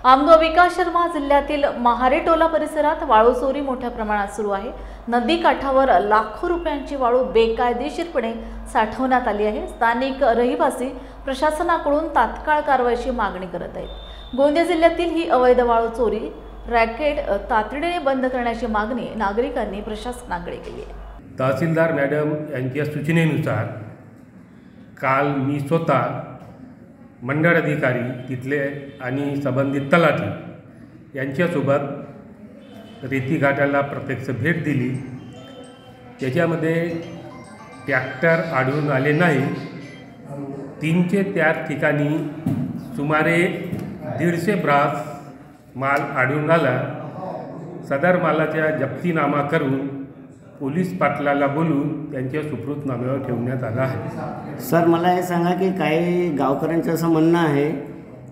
आमदार विकास शर्मा जिल्ह्यातील महारेटोला परिसरात वाळू चोरी मोठ्या प्रमाणात सुरू आहे। नदी काठावर लाखो रुपयांची वाळू बेकायदेशीरपणे साठवण्यात आली आहे। स्थानिक रहिवासी प्रशासनाकडून तात्काळ कारवाईची मागणी करत आहेत। गोंदिया जिल्ह्यातील ही अवैध वाळू चोरी रॅकेट तातडीने बंद करण्याची मागणी नागरिकांनी प्रशासनाकडे केली आहे। तहसीलदार मॅडम यांच्या सूचनेनुसार काल मी स्वतः मंडळ अधिकारी तिथले आणि संबंधित तलाठी यांच्यासोबत रेती घाटाला प्रत्यक्ष भेट दिली। त्याच्यामध्ये ट्रॅक्टर आढळून आले नाही। 3 ते 4 ठिकाणी सुमारे 150 ब्रास माल आढळून आला। सदर मालाचा जप्तीनामा करून पोलीस पाटलाला बोलून त्यांच्या सुपूर्द नाम्यावर ठेवण्यात आला आहे। सर, मला हे सांगा की काही गावकऱ्यांचं असं म्हणणं आहे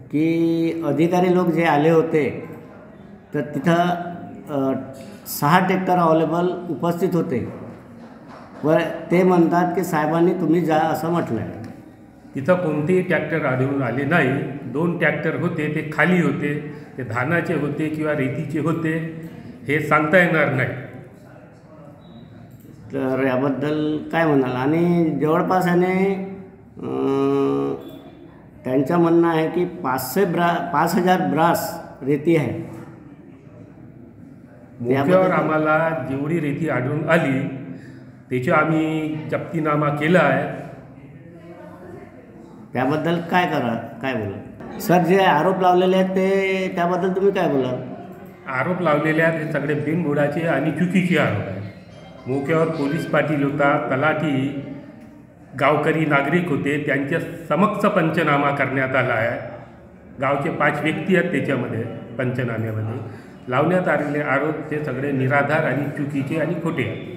की अधिकारी लोक जे आले होते तर तिथं 6 ट्रॅक्टर अवेलेबल उपस्थित होते व ते म्हणतात की साहेबांनी तुम्ही जा असं म्हटलं आहे। तिथं कोणतेही ट्रॅक्टर आढळून आले नाही। 2 ट्रॅक्टर होते, ते खाली होते, ते धानाचे होते किंवा रेतीचे होते हे सांगता येणार नाही। तर याबद्दल काय म्हणाल? आणि जवळपास याने त्यांचं म्हणणं आहे की 5000 ब्रास रेती आहे। मोक्यावर आम्हाला जेवढी रेती आढळून आली त्याचा आम्ही जप्तीनामा केला आहे। त्याबद्दल काय बोला सर? जे आरोप लावलेले आहेत ते त्याबद्दल तुम्ही काय बोला? आरोप लावलेले आहेत हे सगळे बिनबुडाचे आणि चुकीचे आरोप आहेत। मोक्यावर पोलीस पाटील होता, तलाठी, गावकरी नागरिक होते, त्यांच्या समक्ष पंचनामा करण्यात आला आहे। गावचे 5 व्यक्ती आहेत त्याच्यामध्ये पंचनाम्यामध्ये लावण्यात आलेले आरोप ते सगळे निराधार आणि चुकीचे आणि खोटे आहेत।